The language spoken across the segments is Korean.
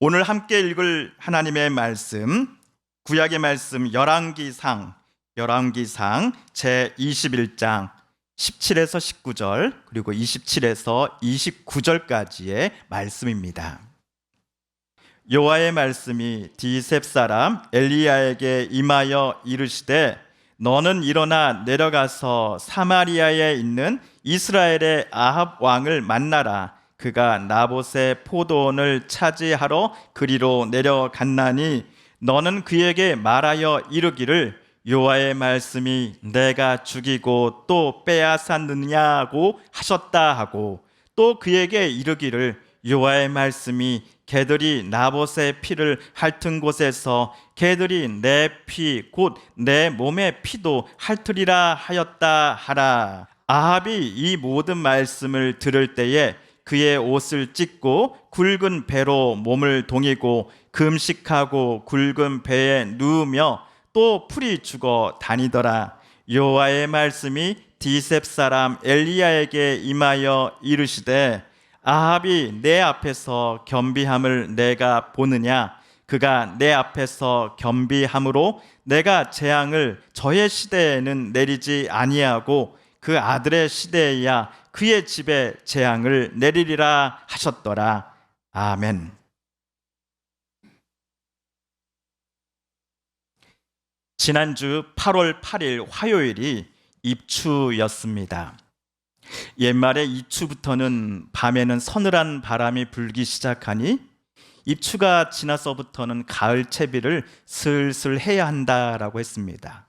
오늘 함께 읽을 하나님의 말씀, 구약의 말씀 열왕기상 제21장 17에서 19절 그리고 27에서 29절까지의 말씀입니다. 여호와의 말씀이 디셉 사람 엘리야에게 임하여 이르시되 너는 일어나 내려가서 사마리아에 있는 이스라엘의 아합 왕을 만나라. 그가 나봇의 포도원을 차지하러 그리로 내려갔나니 너는 그에게 말하여 이르기를 여호와의 말씀이 내가 죽이고 또 빼앗았느냐고 하셨다 하고 또 그에게 이르기를 여호와의 말씀이 개들이 나봇의 피를 핥은 곳에서 개들이 내 피 곧 내 몸의 피도 핥으리라 하였다 하라. 아합이 이 모든 말씀을 들을 때에 그의 옷을 찢고 굵은 배로 몸을 동이고 금식하고 굵은 배에 누우며 또 풀이 죽어 다니더라. 여호와의 말씀이 디셉 사람 엘리야에게 임하여 이르시되 아합이 내 앞에서 겸비함을 내가 보느냐? 그가 내 앞에서 겸비함으로 내가 재앙을 저의 시대에는 내리지 아니하고 그 아들의 시대에야 그의 집에 재앙을 내리리라 하셨더라. 아멘. 지난주 8월 8일 화요일이 입추였습니다. 옛말에 입추부터는 밤에는 서늘한 바람이 불기 시작하니 입추가 지나서부터는 가을 채비를 슬슬 해야 한다라고 했습니다.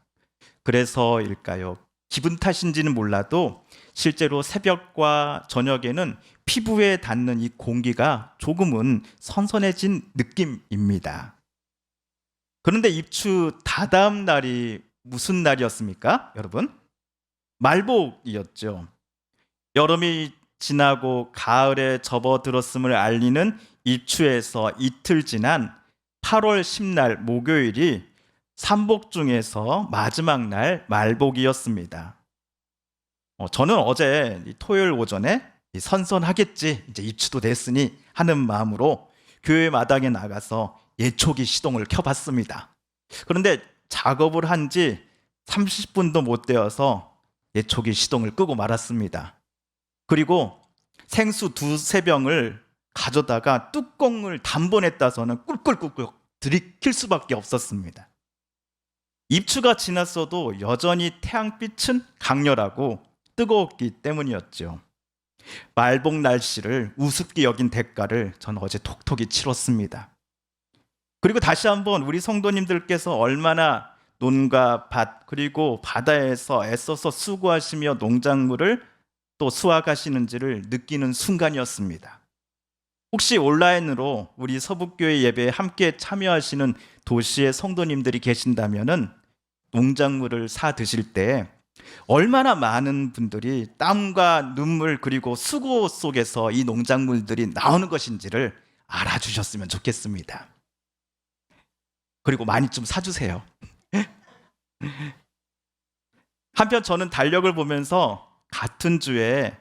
그래서일까요? 기분 탓인지는 몰라도 실제로 새벽과 저녁에는 피부에 닿는 이 공기가 조금은 선선해진 느낌입니다. 그런데 입추 다다음 날이 무슨 날이었습니까, 여러분? 말복이었죠. 여름이 지나고 가을에 접어들었음을 알리는 입추에서 이틀 지난 8월 10날 목요일이 삼복 중에서 마지막 날 말복이었습니다. 저는 어제 토요일 오전에 선선하겠지, 이제 입추도 됐으니 하는 마음으로 교회 마당에 나가서 예초기 시동을 켜봤습니다. 그런데 작업을 한 지 30분도 못 되어서 예초기 시동을 끄고 말았습니다. 그리고 생수 2-3병을 가져다가 뚜껑을 단번에 따서는 꿀꿀꿀꿀 들이킬 수밖에 없었습니다. 입추가 지났어도 여전히 태양빛은 강렬하고 뜨거웠기 때문이었죠. 말복 날씨를 우습게 여긴 대가를 저는 어제 톡톡히 치렀습니다. 그리고 다시 한번 우리 성도님들께서 얼마나 논과 밭 그리고 바다에서 애써서 수고하시며 농작물을 또 수확하시는지를 느끼는 순간이었습니다. 혹시 온라인으로 우리 서북교회 예배에 함께 참여하시는 도시의 성도님들이 계신다면은 농작물을 사 드실 때 얼마나 많은 분들이 땀과 눈물 그리고 수고 속에서 이 농작물들이 나오는 것인지를 알아주셨으면 좋겠습니다. 그리고 많이 좀 사주세요. 한편 저는 달력을 보면서 같은 주에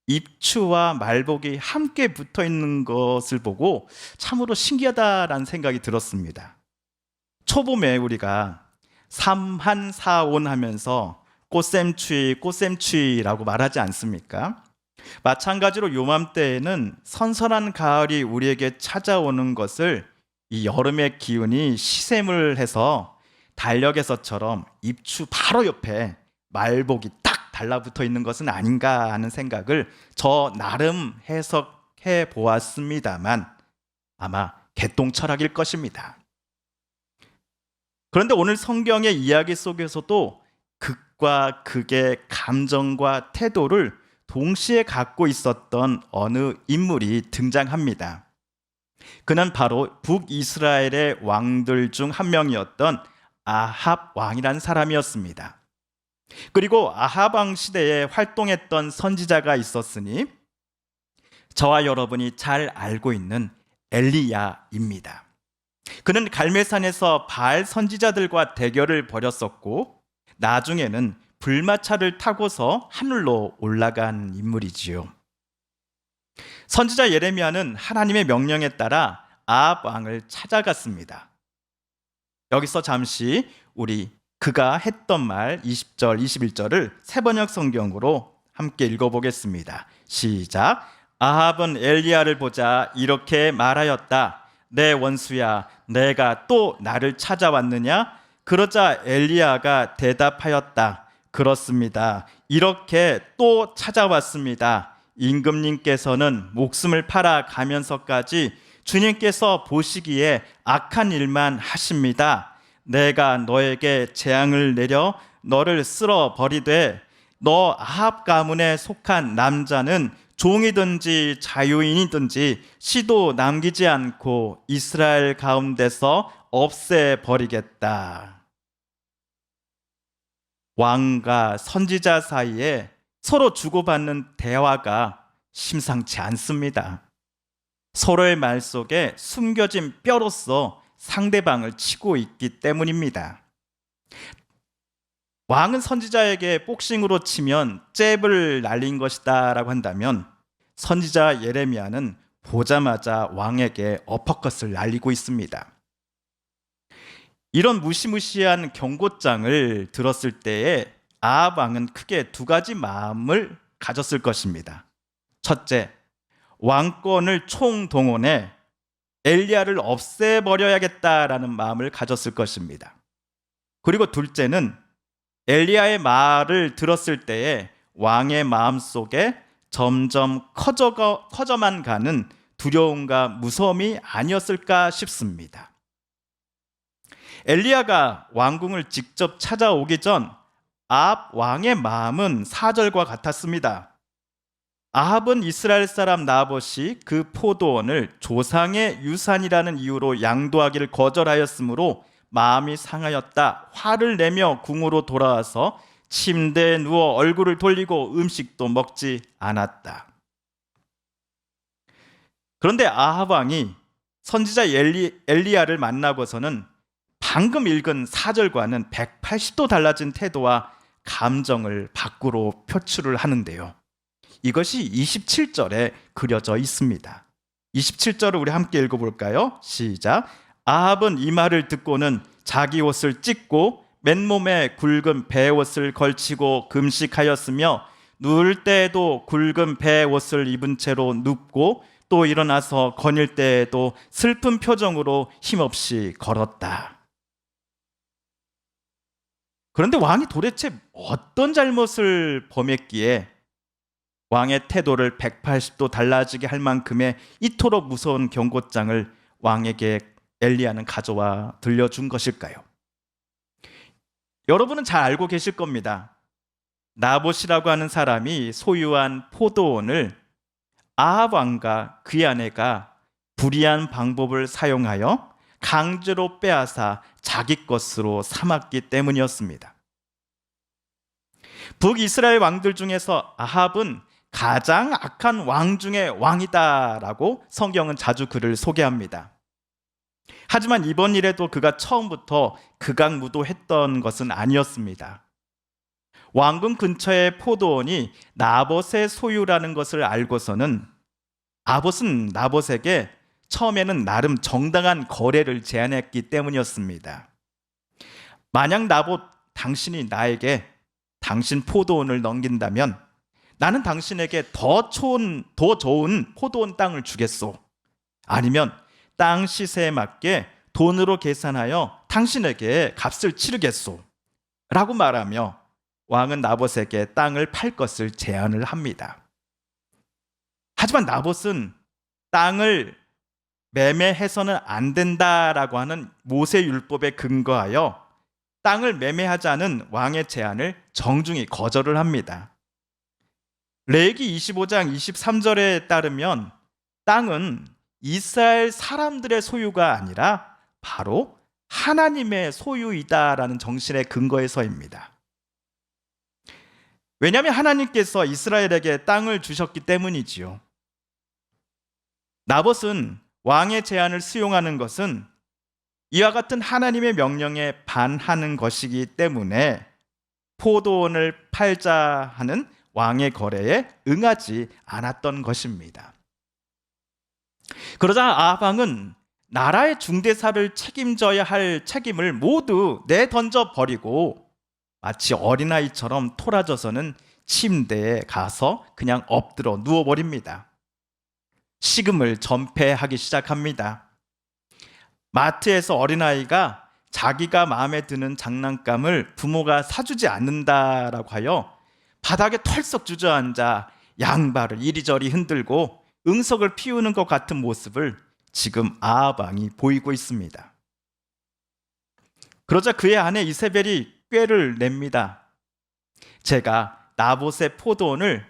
입추와 말복이 함께 붙어 있는 것을 보고 참으로 신기하다라는 생각이 들었습니다. 초봄에 우리가 삼한사온 하면서 꽃샘추위라고 말하지 않습니까? 마찬가지로 요맘때에는 선선한 가을이 우리에게 찾아오는 것을 이 여름의 기운이 시샘을 해서 달력에서처럼 입추 바로 옆에 말복이 딱 달라붙어 있는 것은 아닌가 하는 생각을 저 나름 해석해 보았습니다만 아마 개똥 철학일 것입니다. 그런데 오늘 성경의 이야기 속에서도 극과 극의 감정과 태도를 동시에 갖고 있었던 어느 인물이 등장합니다. 그는 바로 북이스라엘의 왕들 중 한 명이었던 아합 왕이라는 사람이었습니다. 그리고 아합 왕 시대에 활동했던 선지자가 있었으니 저와 여러분이 잘 알고 있는 엘리야입니다. 그는 갈멜산에서 바알 선지자들과 대결을 벌였었고 나중에는 불마차를 타고서 하늘로 올라간 인물이지요. 선지자 예레미야는 하나님의 명령에 따라 아합 왕을 찾아갔습니다. 여기서 잠시 우리 그가 했던 말 20절, 21절을 세번역 성경으로 함께 읽어보겠습니다. 시작. 아합은 엘리야를 보자 이렇게 말하였다. 내 원수야, 내가 또 나를 찾아왔느냐? 그러자 엘리야가 대답하였다. 그렇습니다. 이렇게 또 찾아왔습니다. 임금님께서는 목숨을 팔아 가면서까지 주님께서 보시기에 악한 일만 하십니다. 내가 너에게 재앙을 내려 너를 쓸어 버리되 너 아합 가문에 속한 남자는 종이든지 자유인이든지 씨도 남기지 않고 이스라엘 가운데서 없애버리겠다. 왕과 선지자 사이에 서로 주고받는 대화가 심상치 않습니다. 서로의 말 속에 숨겨진 뼈로서 상대방을 치고 있기 때문입니다. 왕은 선지자에게 복싱으로 치면 잽을 날린 것이다 라고 한다면, 선지자 예레미야는 보자마자 왕에게 어퍼컷을 날리고 있습니다. 이런 무시무시한 경고장을 들었을 때에 아합 왕은 크게 두 가지 마음을 가졌을 것입니다. 첫째, 왕권을 총동원해 엘리야를 없애버려야겠다라는 마음을 가졌을 것입니다. 그리고 둘째는 엘리야의 말을 들었을 때에 왕의 마음속에 점점 커져만 가는 두려움과 무서움이 아니었을까 싶습니다. 엘리야가 왕궁을 직접 찾아오기 전 아합 왕의 마음은 4절과 같았습니다. 아합은 이스라엘 사람 나봇이 그 포도원을 조상의 유산이라는 이유로 양도하기를 거절하였으므로 마음이 상하였다. 화를 내며 궁으로 돌아와서 침대에 누워 얼굴을 돌리고 음식도 먹지 않았다. 그런데 아합 왕이 선지자 엘리야를 만나고서는 방금 읽은 4절과는 180도 달라진 태도와 감정을 밖으로 표출을 하는데요. 이것이 27절에 그려져 있습니다. 27절을 우리 함께 읽어볼까요? 시작. 아합은 이 말을 듣고는 자기 옷을 찢고 맨몸에 굵은 베옷을 걸치고 금식하였으며 누울 때에도 굵은 베옷을 입은 채로 눕고 또 일어나서 거닐 때에도 슬픈 표정으로 힘없이 걸었다. 그런데 왕이 도대체 어떤 잘못을 범했기에 왕의 태도를 180도 달라지게 할 만큼의 이토록 무서운 경고장을 왕에게 엘리야는 가져와 들려준 것일까요? 여러분은 잘 알고 계실 겁니다. 나봇이라고 하는 사람이 소유한 포도원을 아합 왕과 그의 아내가 불의한 방법을 사용하여 강제로 빼앗아 자기 것으로 삼았기 때문이었습니다. 북이스라엘 왕들 중에서 아합은 가장 악한 왕 중의 왕이다라고 성경은 자주 그를 소개합니다. 하지만 이번 일에도 그가 처음부터 극악무도했던 것은 아니었습니다. 왕궁 근처의 포도원이 나봇의 소유라는 것을 알고서는 아봇은 나봇에게 처음에는 나름 정당한 거래를 제안했기 때문이었습니다. 만약 나봇, 당신이 나에게 당신 포도원을 넘긴다면 나는 당신에게 더 좋은 포도원 땅을 주겠소. 아니면 땅 시세에 맞게 돈으로 계산하여 당신에게 값을 치르겠소. 라고 말하며 왕은 나봇에게 땅을 팔 것을 제안을 합니다. 하지만 나봇은 땅을 매매해서는 안 된다라고 하는 모세율법에 근거하여 땅을 매매하자는 왕의 제안을 정중히 거절을 합니다. 레위기 25장 23절에 따르면 땅은 이스라엘 사람들의 소유가 아니라 바로 하나님의 소유이다라는 정신의 근거에서입니다. 왜냐하면 하나님께서 이스라엘에게 땅을 주셨기 때문이지요. 나봇은 왕의 제안을 수용하는 것은 이와 같은 하나님의 명령에 반하는 것이기 때문에 포도원을 팔자 하는 왕의 거래에 응하지 않았던 것입니다. 그러자 아합 왕은 나라의 중대사를 책임져야 할 책임을 모두 내던져 버리고 마치 어린아이처럼 토라져서는 침대에 가서 그냥 엎드려 누워버립니다. 식음을 전폐하기 시작합니다. 마트에서 어린아이가 자기가 마음에 드는 장난감을 부모가 사주지 않는다라고 하여 바닥에 털썩 주저앉아 양발을 이리저리 흔들고 응석을 피우는 것 같은 모습을 지금 아합 왕이 보이고 있습니다. 그러자 그의 아내 이세벨이 꾀를 냅니다. 제가 나봇의 포도원을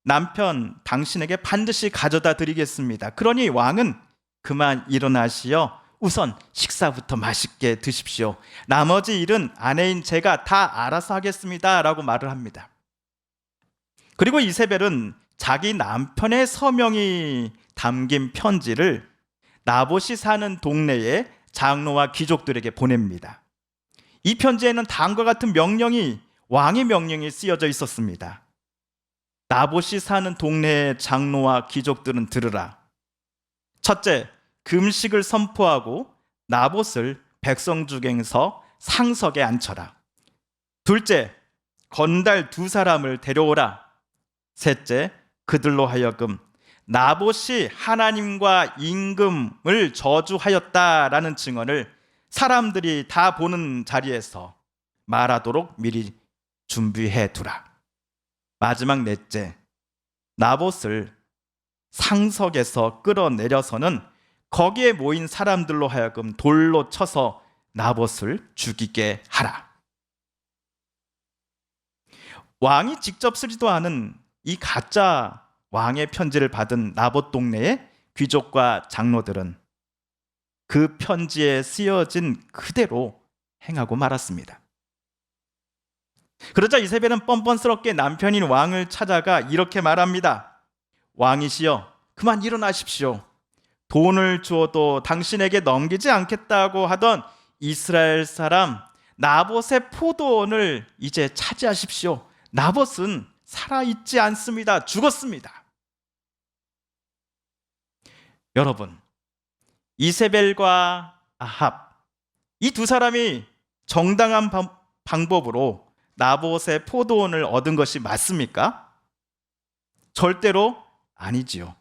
남편 당신에게 반드시 가져다 드리겠습니다. 그러니 왕은 그만 일어나시어 우선 식사부터 맛있게 드십시오. 나머지 일은 아내인 제가 다 알아서 하겠습니다. 라고 말을 합니다. 그리고 이세벨은 자기 남편의 서명이 담긴 편지를 나봇이 사는 동네의 장로와 귀족들에게 보냅니다. 이 편지에는 다음과 같은 명령이 왕의 명령이 쓰여져 있었습니다. 나봇이 사는 동네의 장로와 귀족들은 들으라. 첫째, 금식을 선포하고 나봇을 백성 중에서 상석에 앉혀라. 둘째, 건달 2사람을 데려오라. 셋째, 그들로 하여금 나봇이 하나님과 임금을 저주하였다라는 증언을 사람들이 다 보는 자리에서 말하도록 미리 준비해 두라. 마지막 넷째, 나봇을 상석에서 끌어내려서는 거기에 모인 사람들로 하여금 돌로 쳐서 나봇을 죽이게 하라. 왕이 직접 쓰지도 않은 이 가짜 왕의 편지를 받은 나봇 동네의 귀족과 장로들은 그 편지에 쓰여진 그대로 행하고 말았습니다. 그러자 이세벨은 뻔뻔스럽게 남편인 왕을 찾아가 이렇게 말합니다. 왕이시여, 그만 일어나십시오. 돈을 주어도 당신에게 넘기지 않겠다고 하던 이스라엘 사람 나봇의 포도원을 이제 차지하십시오. 나봇은 살아있지 않습니다. 죽었습니다. 여러분, 이세벨과 아합, 이 2사람이 정당한 방법으로 나봇의 포도원을 얻은 것이 맞습니까? 절대로 아니지요.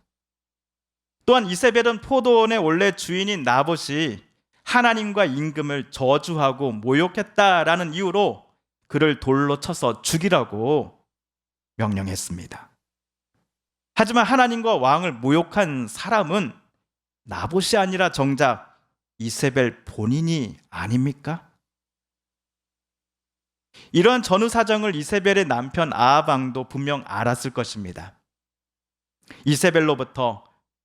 또한 이세벨은 포도원의 원래 주인인 나봇이 하나님과 임금을 저주하고 모욕했다라는 이유로 그를 돌로 쳐서 죽이라고 명령했습니다. 하지만 하나님과 왕을 모욕한 사람은 나봇이 아니라 정작 이세벨 본인이 아닙니까? 이러한 전후 사정을 이세벨의 남편 아합 왕도 분명 알았을 것입니다. 이세벨로부터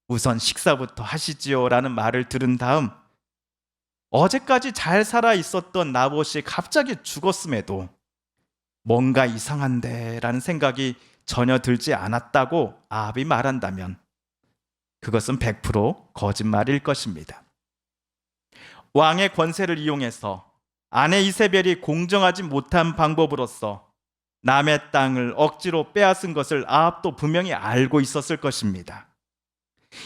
우선 식사부터 하시지요 라는 말을 들은 다음 어제까지 잘 살아 있었던 나봇이 갑자기 죽었음에도 뭔가 이상한데 라는 생각이 전혀 들지 않았다고 아합이 말한다면 그것은 100% 거짓말일 것입니다. 왕의 권세를 이용해서 아내 이세벨이 공정하지 못한 방법으로서 남의 땅을 억지로 빼앗은 것을 아합도 분명히 알고 있었을 것입니다.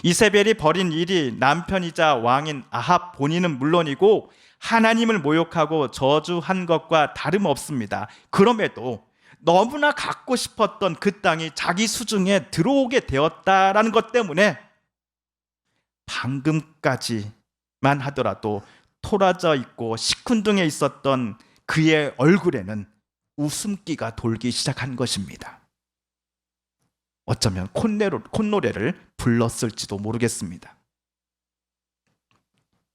이세벨이 벌인 일이 남편이자 왕인 아합 본인은 물론이고 하나님을 모욕하고 저주한 것과 다름없습니다. 그럼에도 너무나 갖고 싶었던 그 땅이 자기 수중에 들어오게 되었다라는 것 때문에 방금까지만 하더라도 토라져 있고 시큰둥해 있었던 그의 얼굴에는 웃음기가 돌기 시작한 것입니다. 어쩌면 콧노래를 불렀을지도 모르겠습니다.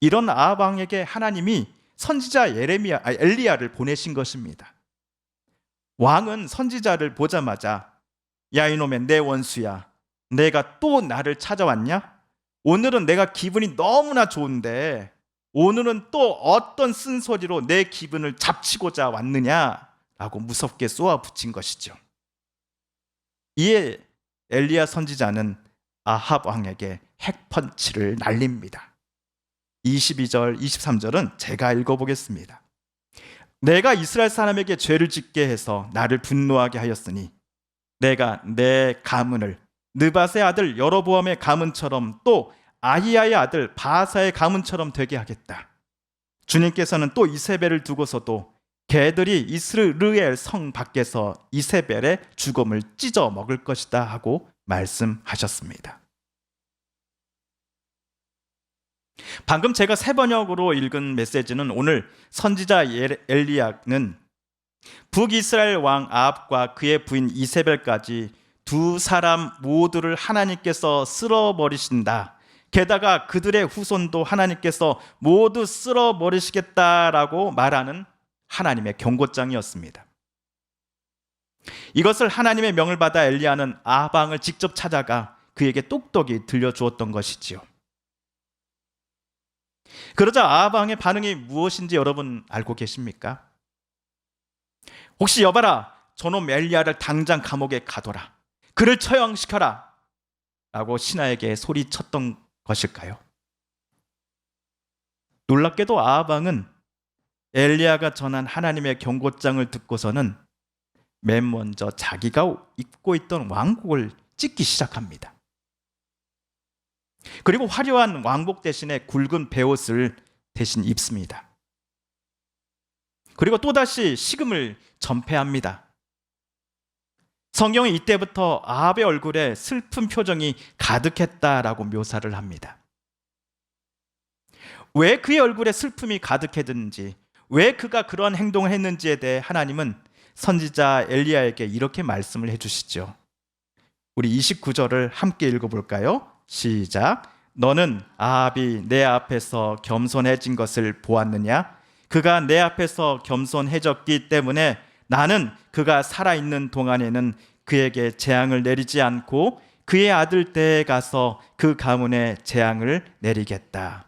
이런 아합 왕에게 하나님이 선지자 엘리야를 보내신 것입니다. 왕은 선지자를 보자마자 야 이놈의 내 원수야, 내가 또 나를 찾아왔냐? 오늘은 내가 기분이 너무나 좋은데 오늘은 또 어떤 쓴소리로 내 기분을 잡치고자 왔느냐라고 무섭게 쏘아붙인 것이죠. 이에 엘리야 선지자는 아합 왕에게 핵펀치를 날립니다. 22절, 23절은 제가 읽어보겠습니다. 내가 이스라엘 사람에게 죄를 짓게 해서 나를 분노하게 하였으니 내가 내 가문을 느밧의 아들 여로보암의 가문처럼 또 아히야의 아들 바사의 가문처럼 되게 하겠다. 주님께서는 또 이세벨을 두고서도 개들이 이스르엘 성 밖에서 이세벨의 죽음을 찢어 먹을 것이다 하고 말씀하셨습니다. 방금 제가 새 번역으로 읽은 메시지는 오늘 선지자 엘리야는 북이스라엘 왕 아합과 그의 부인 이세벨까지 두 사람 모두를 하나님께서 쓸어버리신다. 게다가 그들의 후손도 하나님께서 모두 쓸어버리시겠다라고 말하는 하나님의 경고장이었습니다. 이것을 하나님의 명을 받아 엘리야는 아합 왕을 직접 찾아가 그에게 똑똑히 들려주었던 것이지요. 그러자 아합 왕의 반응이 무엇인지 여러분 알고 계십니까? 혹시 여봐라, 저놈 엘리야를 당장 감옥에 가둬라, 그를 처형시켜라 라고 신하에게 소리쳤던 것일까요? 놀랍게도 아합 왕은 엘리야가 전한 하나님의 경고장을 듣고서는 맨 먼저 자기가 입고 있던 왕복을 찢기 시작합니다. 그리고 화려한 왕복 대신에 굵은 베옷을 대신 입습니다. 그리고 또다시 식음을 전폐합니다. 성경은 이때부터 아합의 얼굴에 슬픈 표정이 가득했다라고 묘사를 합니다. 왜 그의 얼굴에 슬픔이 가득했는지, 왜 그가 그런 행동을 했는지에 대해 하나님은 선지자 엘리야에게 이렇게 말씀을 해주시죠. 우리 29절을 함께 읽어볼까요? 시작. 너는 아합이 내 앞에서 겸손해진 것을 보았느냐? 그가 내 앞에서 겸손해졌기 때문에 나는 그가 살아있는 동안에는 그에게 재앙을 내리지 않고 그의 아들 때에 가서 그 가문에 재앙을 내리겠다.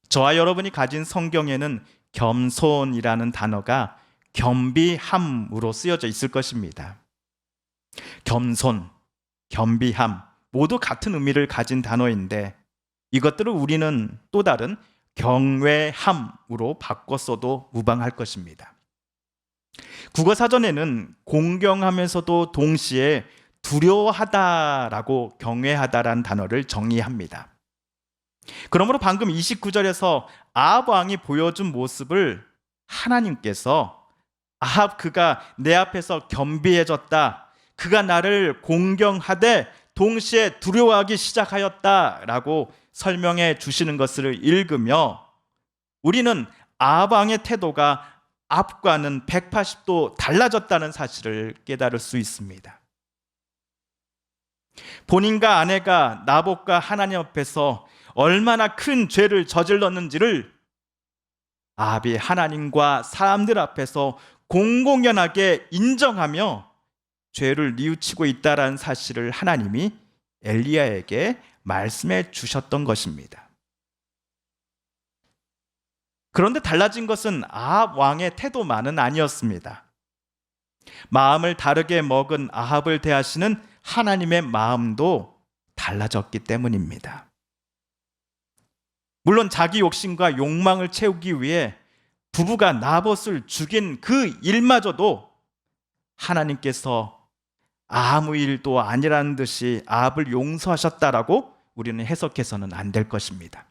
저와 여러분이 가진 성경에는 겸손이라는 단어가 겸비함으로 쓰여져 있을 것입니다. 겸손, 겸비함 모두 같은 의미를 가진 단어인데 이것들을 우리는 또 다른 경외함으로 바꿨어도 무방할 것입니다. 국어사전에는 공경하면서도 동시에 두려워하다라고 경외하다라는 단어를 정의합니다. 그러므로 방금 29절에서 아합 왕이 보여준 모습을 하나님께서 아합 그가 내 앞에서 겸비해졌다, 그가 나를 공경하되 동시에 두려워하기 시작하였다라고 설명해 주시는 것을 읽으며 우리는 아합 왕의 태도가 앞과는 180도 달라졌다는 사실을 깨달을 수 있습니다. 본인과 아내가 나봇과 하나님 앞에서 얼마나 큰 죄를 저질렀는지를 아합이 하나님과 사람들 앞에서 공공연하게 인정하며 죄를 뉘우치고 있다는 사실을 하나님이 엘리야에게 말씀해 주셨던 것입니다. 그런데 달라진 것은 아합 왕의 태도만은 아니었습니다. 마음을 다르게 먹은 아합을 대하시는 하나님의 마음도 달라졌기 때문입니다. 물론 자기 욕심과 욕망을 채우기 위해 부부가 나봇을 죽인 그 일마저도 하나님께서 아무 일도 아니라는 듯이 아합을 용서하셨다라고 우리는 해석해서는 안 될 것입니다.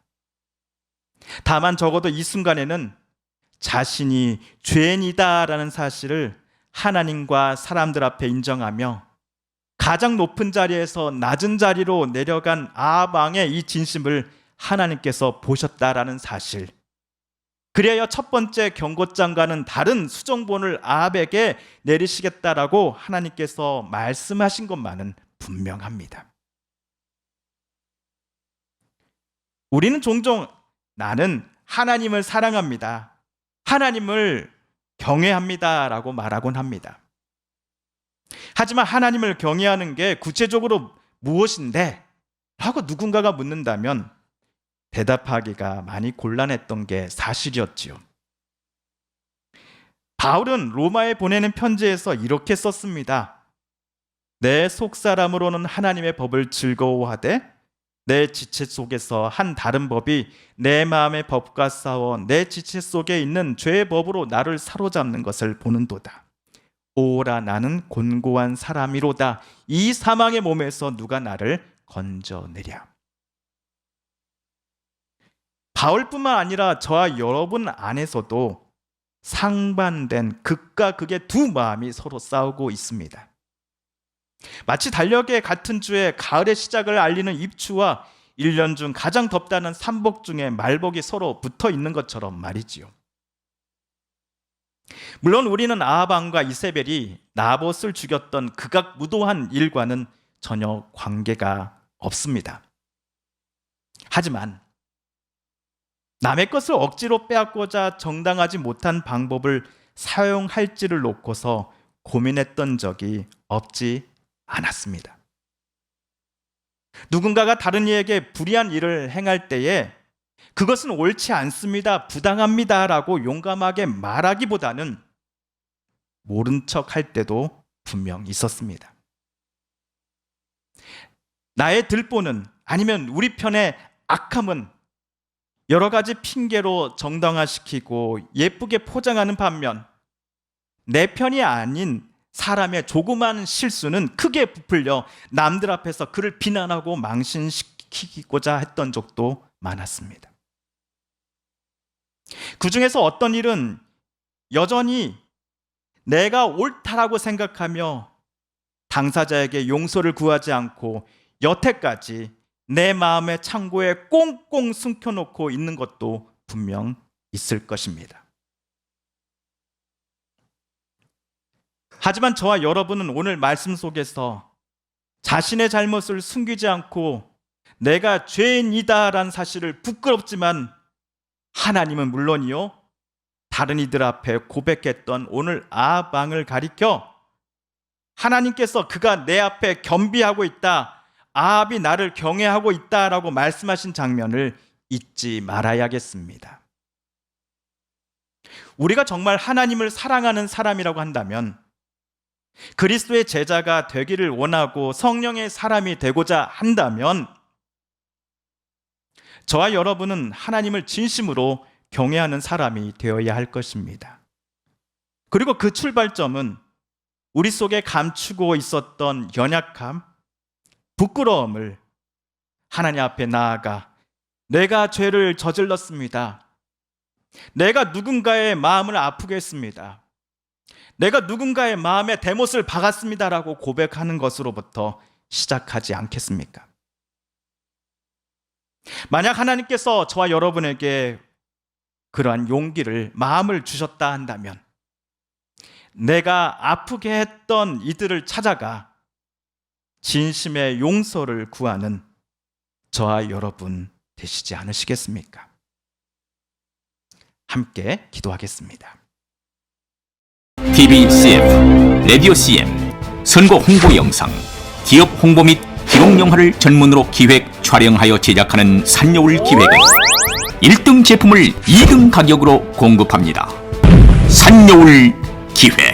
다만 적어도 이 순간에는 자신이 죄인이다라는 사실을 하나님과 사람들 앞에 인정하며 가장 높은 자리에서 낮은 자리로 내려간 아합 왕의 이 진심을 하나님께서 보셨다라는 사실, 그리하여 첫 번째 경고장과는 다른 수정본을 아합에게 내리시겠다라고 하나님께서 말씀하신 것만은 분명합니다. 우리는 종종 나는 하나님을 사랑합니다, 하나님을 경외합니다 라고 말하곤 합니다. 하지만 하나님을 경외하는 게 구체적으로 무엇인데? 라고 누군가가 묻는다면 대답하기가 많이 곤란했던 게 사실이었지요. 바울은 로마에 보내는 편지에서 이렇게 썼습니다. 내 속사람으로는 하나님의 법을 즐거워하되 내 지체 속에서 한 다른 법이 내 마음의 법과 싸워 내 지체 속에 있는 죄의 법으로 나를 사로잡는 것을 보는도다. 오라 나는 곤고한 사람이로다. 이 사망의 몸에서 누가 나를 건져내랴. 바울뿐만 아니라 저와 여러분 안에서도 상반된 극과 극의 두 마음이 서로 싸우고 있습니다. 마치 달력의 같은 주에 가을의 시작을 알리는 입추와 1년 중 가장 덥다는 삼복 중에 말복이 서로 붙어 있는 것처럼 말이지요. 물론 우리는 아합 왕과 이세벨이 나봇을 죽였던 극악무도한 일과는 전혀 관계가 없습니다. 하지만 남의 것을 억지로 빼앗고자 정당하지 못한 방법을 사용할지를 놓고서 고민했던 적이 없지 않았습니다. 누군가가 다른 이에게 불의한 일을 행할 때에 그것은 옳지 않습니다, 부당합니다 라고 용감하게 말하기보다는 모른 척 할 때도 분명 있었습니다. 나의 들보는 아니면 우리 편의 악함은 여러 가지 핑계로 정당화시키고 예쁘게 포장하는 반면 내 편이 아닌 사람의 조그만 실수는 크게 부풀려 남들 앞에서 그를 비난하고 망신시키고자 했던 적도 많았습니다. 그 중에서 어떤 일은 여전히 내가 옳다라고 생각하며 당사자에게 용서를 구하지 않고 여태까지 내 마음의 창고에 꽁꽁 숨겨놓고 있는 것도 분명 있을 것입니다. 하지만 저와 여러분은 오늘 말씀 속에서 자신의 잘못을 숨기지 않고 내가 죄인이다라는 사실을 부끄럽지만 하나님은 물론이요 다른 이들 앞에 고백했던 오늘 아합 왕을 가리켜 하나님께서 그가 내 앞에 겸비하고 있다, 아합이 나를 경외하고 있다라고 말씀하신 장면을 잊지 말아야겠습니다. 우리가 정말 하나님을 사랑하는 사람이라고 한다면, 그리스도의 제자가 되기를 원하고 성령의 사람이 되고자 한다면 저와 여러분은 하나님을 진심으로 경외하는 사람이 되어야 할 것입니다. 그리고 그 출발점은 우리 속에 감추고 있었던 연약함, 부끄러움을 하나님 앞에 나아가 내가 죄를 저질렀습니다. 내가 누군가의 마음을 아프게 했습니다. 내가 누군가의 마음에 대못을 박았습니다라고 고백하는 것으로부터 시작하지 않겠습니까? 만약 하나님께서 저와 여러분에게 그러한 용기를, 마음을 주셨다 한다면 내가 아프게 했던 이들을 찾아가 진심의 용서를 구하는 저와 여러분 되시지 않으시겠습니까? 함께 기도하겠습니다. TV CF, 라디오 CM, 선거 홍보 영상, 기업 홍보 및 기록 영화를 전문으로 기획, 촬영하여 제작하는 산여울 기획은 1등 제품을 2등 가격으로 공급합니다. 산여울 기획.